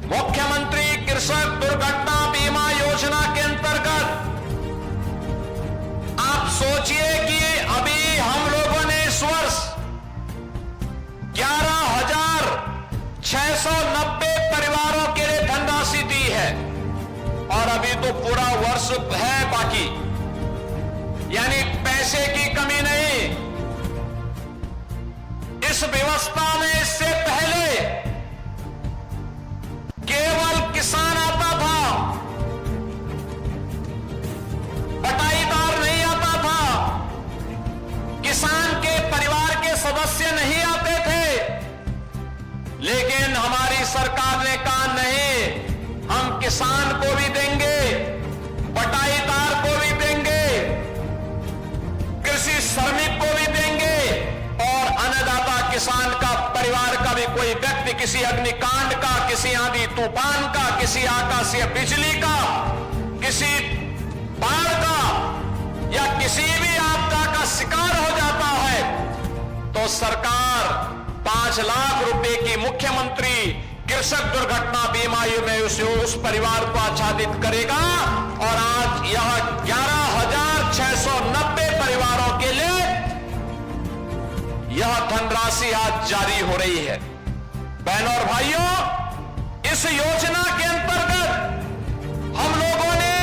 मुख्यमंत्री कृषक दुर्घटना बीमा योजना के अंतर्गत आप सोचिए कि अभी हम लोगों ने इस वर्ष 11,690 परिवारों के लिए धनराशि दी है और अभी तो पूरा वर्ष है बाकी, यानी पैसे की कमी नहीं। इस व्यवस्था में इससे पहले केवल किसान आता था, बटाईदार नहीं आता था, किसान के परिवार के सदस्य नहीं आते थे। लेकिन हमारी सरकार ने कहा नहीं, हम किसान को भी देंगे, बटाईदार को भी देंगे, कृषि श्रमिक को भी देंगे और अन्नदाता किसान का परिवार का भी कोई व्यक्ति किसी अग्निकांड का, किसी आंधी तूफान का, किसी आकाशीय बिजली का, किसी बाढ़ का या किसी भी आपदा का शिकार हो जाता है तो सरकार 5 लाख रुपए की मुख्यमंत्री कृषक दुर्घटना बीमा में उस परिवार को आच्छादित करेगा। और आज यह 11,690 परिवारों के लिए यह धनराशि आज जारी हो रही है। बहनों और भाइयों, इस योजना के अंतर्गत हम लोगों ने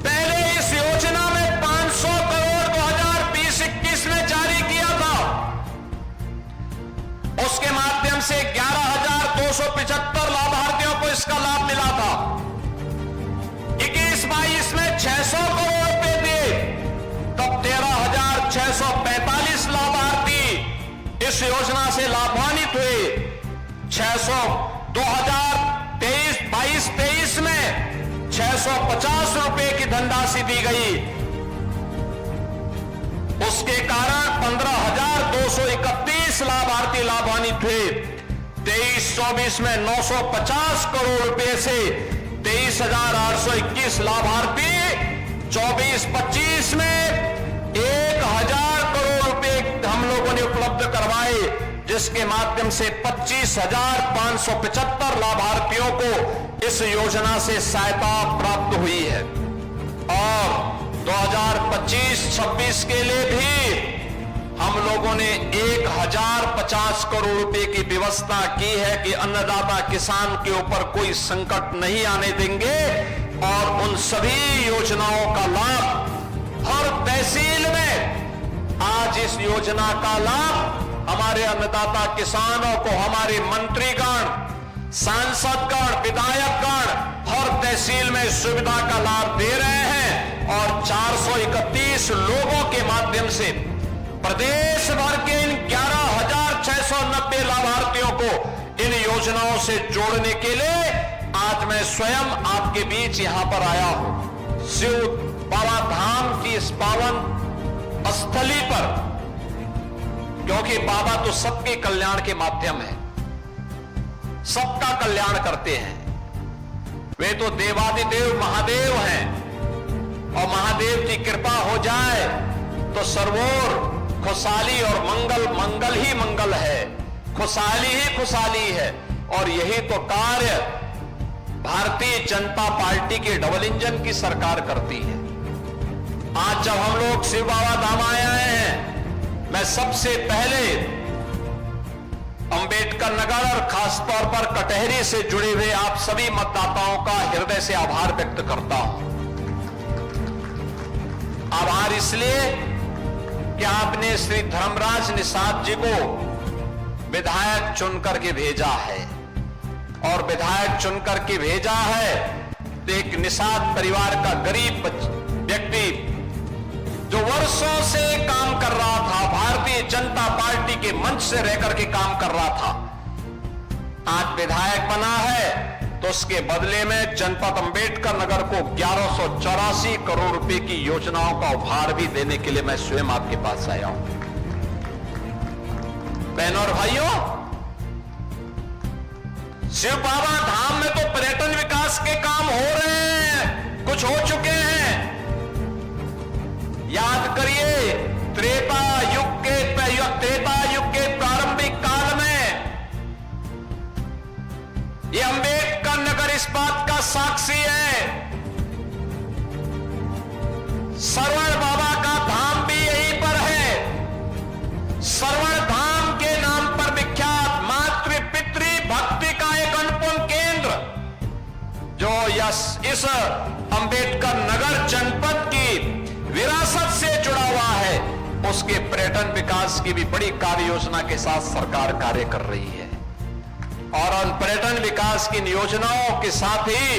पहले इस योजना में 500 करोड़ 2020-21 में जारी किया था। उसके माध्यम से 11,275 लाभार्थियों को इसका लाभ मिला था। 21-22 में 600 करोड़ रुपए दिए, तब 13,645 लाभार्थी इस योजना से लाभान्वित हुए। 2022-23 में 650 रुपए की धनराशि दी गई। उसके कारण 15,231 लाभार्थी लाभान्वित हुए। 23-24 में 950 करोड़ रुपए से 23,821 लाभार्थी, 24-25 में 1,000 करोड़ रुपए हम लोगों ने उपलब्ध करवाए, जिसके माध्यम से 25,575 लाभार्थियों को इस योजना से सहायता प्राप्त हुई है। और 2025-26 के लिए भी हम लोगों ने 1,050 करोड़ रुपए की व्यवस्था की है कि अन्नदाता किसान के ऊपर कोई संकट नहीं आने देंगे और उन सभी योजनाओं का लाभ हर तहसील में आज इस योजना का लाभ हमारे अन्नदाता किसानों को हमारे मंत्रीगण, सांसदगण, विधायकगण हर तहसील में सुविधा का लाभ दे रहे हैं। और 431 लोगों के माध्यम से प्रदेश भर के इन 11,690 लाभार्थियों को इन योजनाओं से जोड़ने के लिए आज मैं स्वयं आपके बीच यहां पर आया हूं। शिव बाबा धाम की इस पावन स्थली पर, क्योंकि बाबा तो सबके कल्याण के माध्यम है, सबका कल्याण करते हैं। वे तो देवादिदेव महादेव हैं और महादेव की कृपा हो जाए तो सर्वोर खुशहाली और मंगल ही मंगल है, खुशहाली ही खुशहाली है। और यही तो कार्य भारतीय जनता पार्टी के डबल इंजन की सरकार करती है। आज जब हम लोग शिव बाबा धाम आए हैं, मैं सबसे पहले अंबेडकर नगर और खासतौर पर कटहरी से जुड़े हुए आप सभी मतदाताओं का हृदय से आभार व्यक्त करता हूं। आभार इसलिए कि आपने श्री धर्मराज निषाद जी को विधायक चुनकर के भेजा है, और विधायक चुनकर के भेजा है तो एक निषाद परिवार का गरीब व्यक्ति जो वर्षों से काम कर रहा था, भारतीय जनता पार्टी के मंच से रहकर के काम कर रहा था, आज विधायक बना है तो उसके बदले में जनपद अंबेडकर नगर को 1184 करोड़ रुपए की योजनाओं का उपहार भी देने के लिए मैं स्वयं आपके पास आया हूं। बहनों और भाइयों, शिव बाबा धाम में तो पर्यटन विकास के काम हो रहे हैं, कुछ हो चुके हैं। याद करिए, त्रेता युग के प्रारंभिक काल में ये अंबेडकर इस बात का साक्षी है। श्रवण बाबा का धाम भी यहीं पर है। श्रवण धाम के नाम पर विख्यात मातृ पितृ भक्ति का एक अनुपम केंद्र जो इस अंबेडकर नगर जनपद की विरासत से जुड़ा हुआ है, उसके पर्यटन विकास की भी बड़ी कार्य योजना के साथ सरकार कार्य कर रही है। और उन पर्यटन विकास की योजनाओं के साथ ही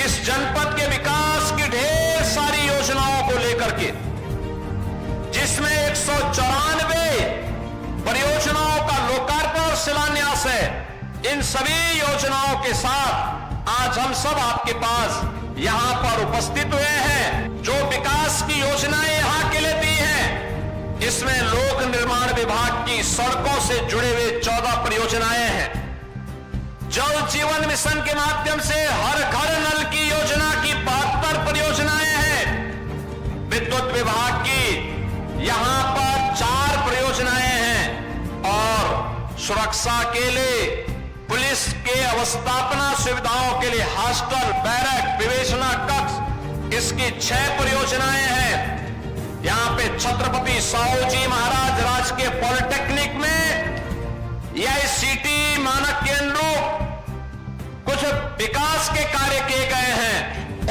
इस जनपद के विकास की ढेर सारी योजनाओं को लेकर के, जिसमें 194 परियोजनाओं का लोकार्पण और शिलान्यास है, इन सभी योजनाओं के साथ आज हम सब आपके पास यहां पर उपस्थित हुए हैं। जो विकास की योजनाएं यहां के लिए दी हैं, इसमें लोक निर्माण विभाग की सड़कों से जुड़े हुए 14 परियोजनाएं हैं। जल जीवन मिशन के माध्यम से हर घर नल की योजना की 72 परियोजनाएं हैं। विद्युत विभाग की यहां पर 4 परियोजनाएं हैं और सुरक्षा के लिए पुलिस के अवस्थापना सुविधाओं के लिए हॉस्टल, बैरक, विवेचना कक्ष, इसकी 6 परियोजनाएं हैं। यहां पे छत्रपति साहू जी महाराज राजकीय पॉलिटेक्निक में AICTE मानक के अनुरूप कुछ विकास के कार्य किए गए हैं,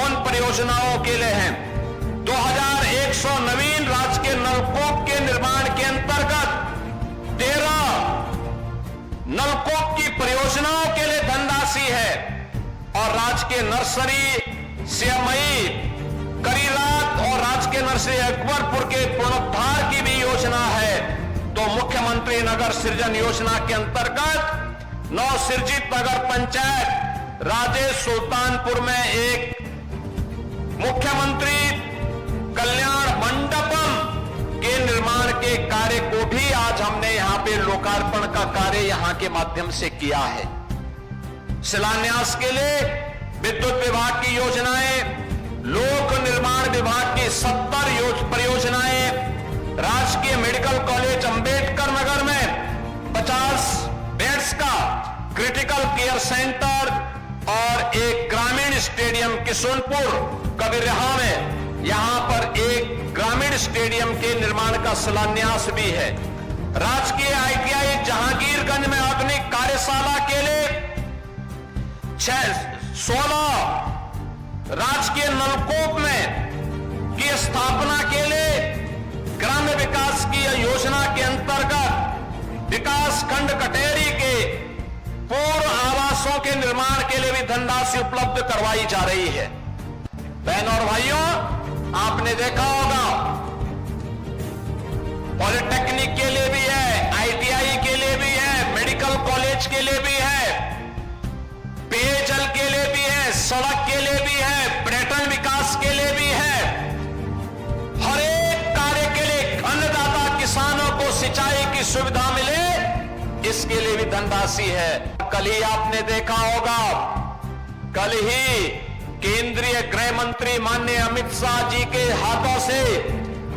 उन परियोजनाओं के लिए हैं। 2100 नवीन राजकीय नलकूप के निर्माण के अंतर्गत 13 नलकूप की परियोजनाओं के लिए धनराशि है और राजकीय नर्सरी CMI करीरात और राजकीय नर्सरी अकबरपुर के पुनरुद्धार की भी योजना है। तो मुख्यमंत्री नगर सृजन योजना के अंतर्गत नवसृजित नगर पंचायत राजेश सुल्तानपुर में एक मुख्यमंत्री कल्याण मंडपम के निर्माण के कार्य को भी आज हमने यहां पे लोकार्पण का कार्य यहां के माध्यम से किया है। शिलान्यास के लिए विद्युत विभाग की योजनाएं, लोक निर्माण विभाग की 70 परियोजनाएं, राजकीय मेडिकल कॉलेज अंबेडकर नगर में 50 बेड्स का क्रिटिकल केयर सेंटर और एक ग्रामीण स्टेडियम किशुनपुर कबीरहा में यहां पर एक ग्रामीण स्टेडियम के निर्माण का शिलान्यास भी है। राजकीय ITI जहांगीरगंज में आधुनिक कार्यशाला के लिए 16 राजकीय नलकूप में की स्थापना के लिए ग्राम्य विकास की योजना के अंतर्गत विकास खंड कटेरी के पूर्व आवासों के निर्माण के लिए भी धनराशि उपलब्ध करवाई जा रही है। बहनों और भाइयों, आपने देखा होगा पॉलिटेक्निक के लिए भी है, ITI के लिए भी है, मेडिकल कॉलेज के लिए भी है, पेयजल के लिए भी है, सड़क के लिए भी है, पर्यटन विकास के लिए भी है। हर एक कार्य के लिए अन्नदाता किसानों को सिंचाई की सुविधा मिले, इसके लिए भी धनराशि है। कल ही आपने देखा होगा, कल ही केंद्रीय गृह मंत्री माननीय अमित शाह जी के हाथों से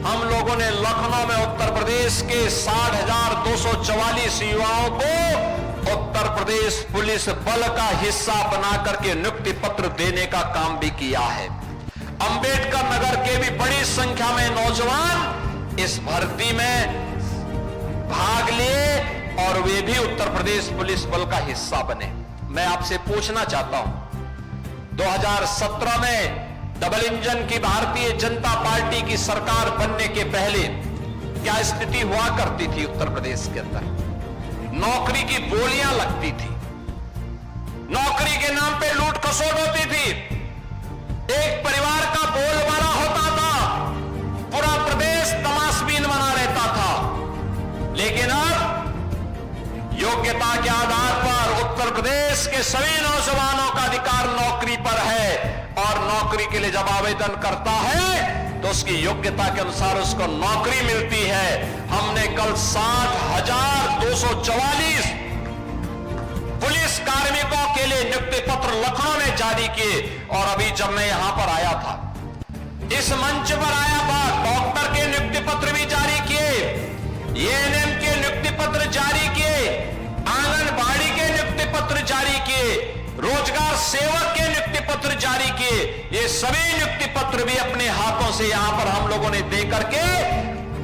हम लोगों ने लखनऊ में उत्तर प्रदेश के 60,244 युवाओं को उत्तर प्रदेश पुलिस बल का हिस्सा बना करके नियुक्ति पत्र देने का काम भी किया है। अंबेडकर नगर के भी बड़ी संख्या में नौजवान इस भर्ती में भाग लिए और वे भी उत्तर प्रदेश पुलिस बल का हिस्सा बने। मैं आपसे पूछना चाहता हूं, 2017 में डबल इंजन की भारतीय जनता पार्टी की सरकार बनने के पहले क्या स्थिति हुआ करती थी उत्तर प्रदेश के अंदर? नौकरी की बोलियां लगती थी, नौकरी के नाम पे लूट खसोट होती थी, एक परिवार का बोलबाला होता था, पूरा प्रदेश तमाशबीन बना रहता था। लेकिन अब योग्यता के आधार पर उत्तर प्रदेश के सभी नौजवानों का अधिकार नौकरी पर है और नौकरी के लिए जब आवेदन करता है तो उसकी योग्यता के अनुसार उसको नौकरी मिलती है। हमने कल 60,244 पुलिस कार्मिकों के लिए नियुक्ति पत्र लखनऊ में जारी किए और अभी जब मैं यहां पर आया था, इस मंच पर आया था, डॉक्टर के नियुक्ति पत्र भी जारी किए, ANM के नियुक्ति पत्र जारी किए, आंगनबाड़ी के नियुक्ति पत्र जारी किए, रोजगार सेवक के नियुक्ति पत्र जारी किए। ये सभी नियुक्ति पत्र भी अपने हाथों से यहां पर हम लोगों ने दे करके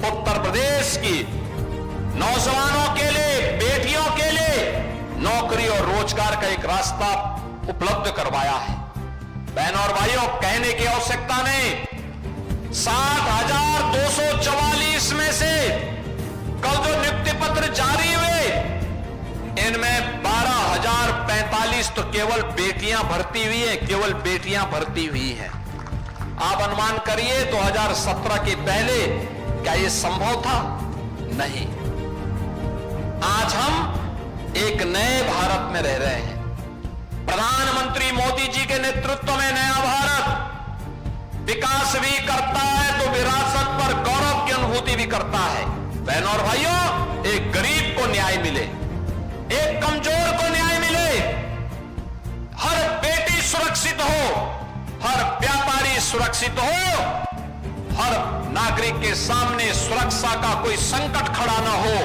उत्तर प्रदेश की नौजवानों के लिए, बेटियों के लिए नौकरी और रोजगार का एक रास्ता उपलब्ध करवाया है। बहनों और भाइयों, कहने की आवश्यकता नहीं, 7,244 में से कल जो नियुक्ति पत्र जारी हुए, इनमें 12,045 तो केवल बेटियां भर्ती हुई हैं, केवल बेटियां भर्ती हुई हैं। आप अनुमान करिए 2017 के पहले क्या यह संभव था? नहीं। आज हम एक नए भारत में रह रहे हैं। प्रधानमंत्री मोदी जी के नेतृत्व में नया भारत विकास भी करता है तो विरासत पर गौरव की अनुभूति भी करता है। बहनों और भाइयों, एक गरीब को न्याय मिले, एक कमजोर को न्याय मिले, हर बेटी सुरक्षित हो, हर व्यापारी सुरक्षित हो, हर नागरिक के सामने सुरक्षा का कोई संकट खड़ा ना हो।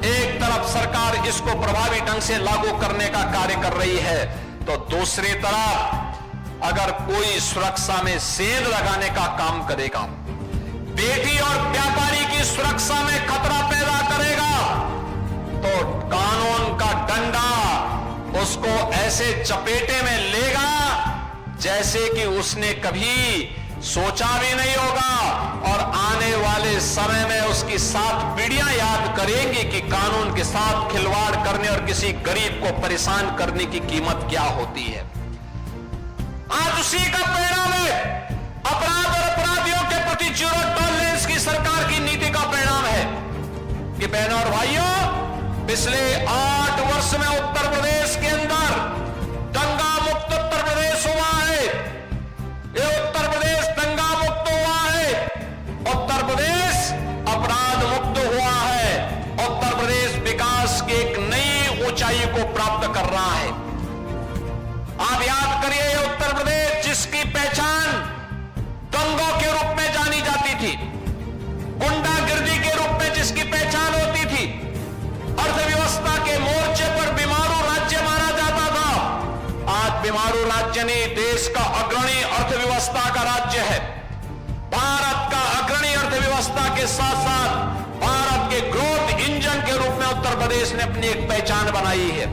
एक तरफ सरकार इसको प्रभावी ढंग से लागू करने का कार्य कर रही है, तो दूसरी तरफ अगर कोई सुरक्षा में सेंध लगाने का काम करेगा, बेटी और व्यापारी की सुरक्षा में खतरा पैदा करेगा, तो कानून का डंडा उसको ऐसे चपेटे में लेगा जैसे कि उसने कभी सोचा भी नहीं होगा। और आने वाले समय में उसकी 7 पीढ़ियां याद करेंगी कि कानून के साथ खिलवाड़ करने और किसी गरीब को परेशान करने की कीमत क्या होती है। आज उसी का परिणाम है, अपराध और अपराधियों के प्रति जीरो टॉलरेंस की सरकार की नीति का परिणाम है कि बहनों और भाइयों, पिछले 8 वर्ष में उत्तर प्रदेश के अंदर दंगा मुक्त उत्तर प्रदेश हुआ है। ये उत्तर प्रदेश दंगा मुक्त हुआ है, उत्तर प्रदेश अपराध मुक्त हुआ है, उत्तर प्रदेश विकास की एक नई ऊंचाई को प्राप्त कर रहा है। आप याद करिए, ये उत्तर प्रदेश जिसकी पहचान दंगों के रूप में जानी जाती थी, गुंडागिर्दी के रूप में जिसकी पहचान होती थी, अर्थव्यवस्था के मोर्चे पर बीमारू राज्य माना जाता था, आज बीमारू राज्य नहीं, देश का अग्रणी अर्थव्यवस्था का राज्य है। भारत का अग्रणी अर्थव्यवस्था के साथ साथ भारत के ग्रोथ इंजन के रूप में उत्तर प्रदेश ने अपनी एक पहचान बनाई है।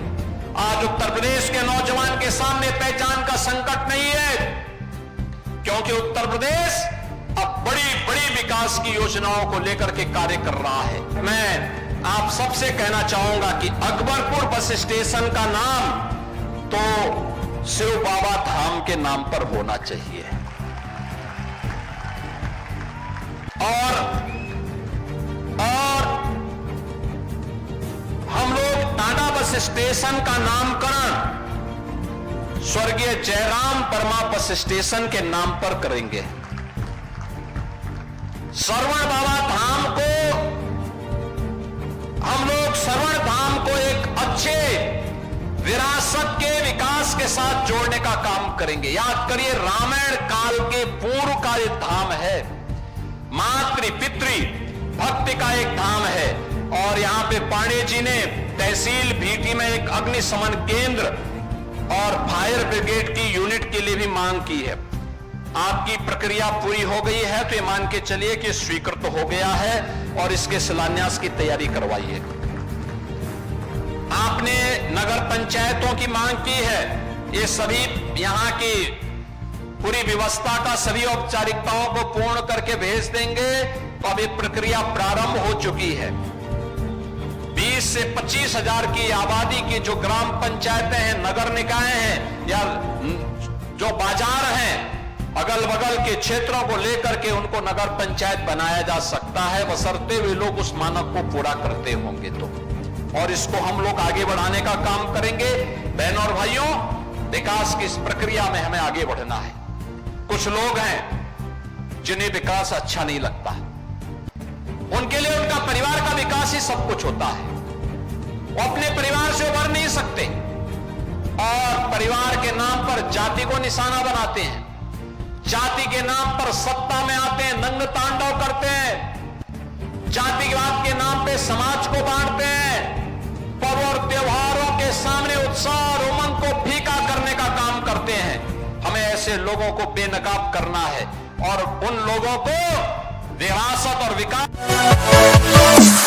आज उत्तर प्रदेश के नौजवान के सामने पहचान का संकट नहीं है, क्योंकि उत्तर प्रदेश अब बड़ी बड़ी विकास की योजनाओं को लेकर के कार्य कर रहा है। मैं आप सबसे कहना चाहूंगा कि अकबरपुर बस स्टेशन का नाम तो शिव बाबा धाम के नाम पर होना चाहिए, और हम लोग टाटा बस स्टेशन का नामकरण स्वर्गीय जयराम वर्मा बस स्टेशन के नाम पर करेंगे। श्रवण बाबा धाम को हम लोग श्रवण धाम को एक अच्छे विरासत के विकास के साथ जोड़ने का काम करेंगे। याद करिए, रामायण काल के पूर्व का एक धाम है, मातृ पितृ भक्ति का एक धाम है, और यहां पे पांडे जी ने तहसील भीटी में एक अग्निशमन केंद्र और फायर ब्रिगेड की यूनिट के लिए भी मांग की है। आपकी प्रक्रिया पूरी हो गई है तो ये मान के चलिए कि स्वीकृत हो गया है, और इसके शिलान्यास की तैयारी करवाइए। आपने नगर पंचायतों की मांग की है, ये सभी यहां की पूरी व्यवस्था का सभी औपचारिकताओं को पूर्ण करके भेज देंगे। तो अब ये प्रक्रिया प्रारंभ हो चुकी है। 20 से 25 हजार की आबादी की जो ग्राम पंचायतें हैं, नगर निकाय हैं, या जो बाजार हैं, अगल बगल के क्षेत्रों को लेकर के उनको नगर पंचायत बनाया जा सकता है, बशर्ते वे लोग उस मानक को पूरा करते होंगे तो। और इसको हम लोग आगे बढ़ाने का काम करेंगे। बहनों और भाइयों, विकास की इस प्रक्रिया में हमें आगे बढ़ना है। कुछ लोग हैं जिन्हें विकास अच्छा नहीं लगता, उनके लिए उनका परिवार का विकास ही सब कुछ होता है। वो अपने परिवार से उभर नहीं सकते और परिवार के नाम पर जाति को निशाना बनाते हैं, जाति के नाम पर सत्ता में आते हैं, नंग तांडव करते हैं, जातिवाद के नाम पे समाज को बांटते हैं, पर्व और त्योहारों के सामने उत्साह और उमंग को फीका करने का ऐसे लोगों को बेनकाब करना है और उन लोगों को विरासत और विकास